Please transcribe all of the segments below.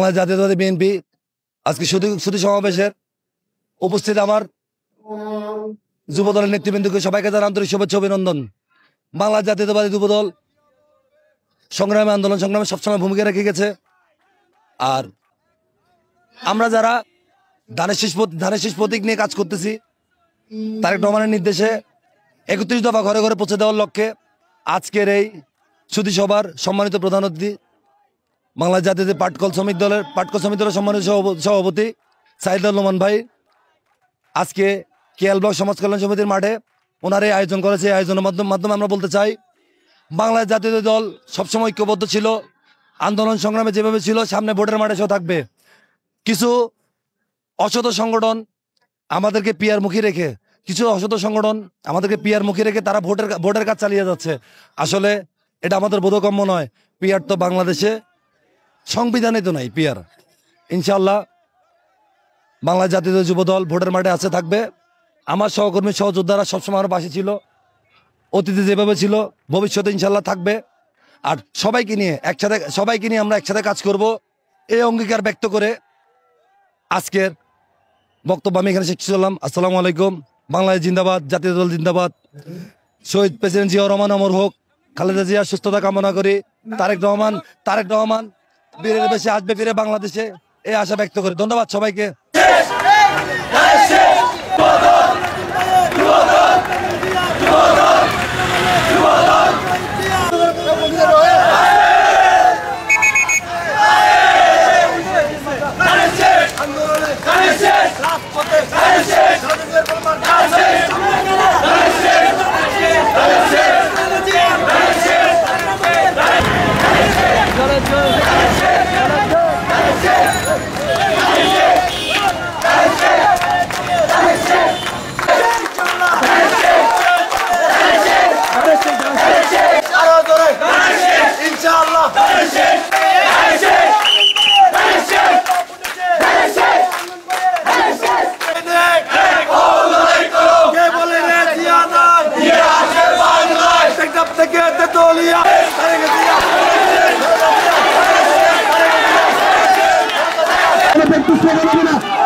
বাংলাদেশ জাতীয়তাবাদী বিএনপি আজকে সুধী সমাবেশের উপস্থিত আমার যুবদলের নেতৃবৃন্দকে সবাইকে জানাই আন্তরিক শুভেচ্ছা অভিনন্দন। বাংলাদেশ জাতীয়তাবাদী যুবদল সংগ্রামে আন্দোলন সংগ্রামে সবসময় ভূমিকা রেখে গেছে। আর আমরা যারা ধানের শীষ প্রতীক নিয়ে কাজ করতেছি, তারেক রহমানের নির্দেশে ৩১ দফা ঘরে ঘরে পৌঁছে দেওয়ার লক্ষ্যে আজকের এই সুধী সভার সম্মানিত প্রধান অতিথি বাংলাদেশ জাতীয় পাটকল শ্রমিক দলের সম্মানিত সভাপতি সাইদুল রহমান ভাই আজকে কেএল ব্লক সমাজ কল্যাণ সমিতির মাঠে ওনার এই আয়োজন করেছে। এই আয়োজনের মাধ্যমে আমরা বলতে চাই, বাংলাদেশ জাতীয় দল সবসময় ঐক্যবদ্ধ ছিল, আন্দোলন সংগ্রামে যেভাবে ছিল সামনে ভোটের মাঠে সেও থাকবে। কিছু অসৎ সংগঠন আমাদেরকে পিয়ারমুখী রেখে তারা ভোটের কাজ চালিয়ে যাচ্ছে। আসলে এটা আমাদের বোধগম্য নয়। পিয়ার তো বাংলাদেশে সংবিধানে তো নাই পিয়ার। ইনশাআল্লাহ বাংলাদেশ জাতীয় যুবদল ভোটের মাঠে আছে, থাকবে। আমার সহকর্মী সহযোদ্ধারা সবসময় আমার পাশে ছিল, অতীতে যেভাবে ছিল ভবিষ্যতে ইনশাআল্লাহ থাকবে। আর সবাইকে নিয়ে আমরা একসাথে কাজ করব, এই অঙ্গীকার ব্যক্ত করে আজকের বক্তব্য আমি এখানে শেষ করলাম। আসসালামু আলাইকুম। বাংলাদেশ জিন্দাবাদ, জাতীয় দল জিন্দাবাদ। শহীদ প্রেসিডেন্ট জিয়া রহমান অমর হোক। খালেদা জিয়ার সুস্থতা কামনা করি। তারেক রহমান বীরের বেশে আসবে ফিরে বাংলাদেশে, এই আশা ব্যক্ত করি। ধন্যবাদ সবাইকে।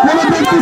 কোনো ব্যক্তি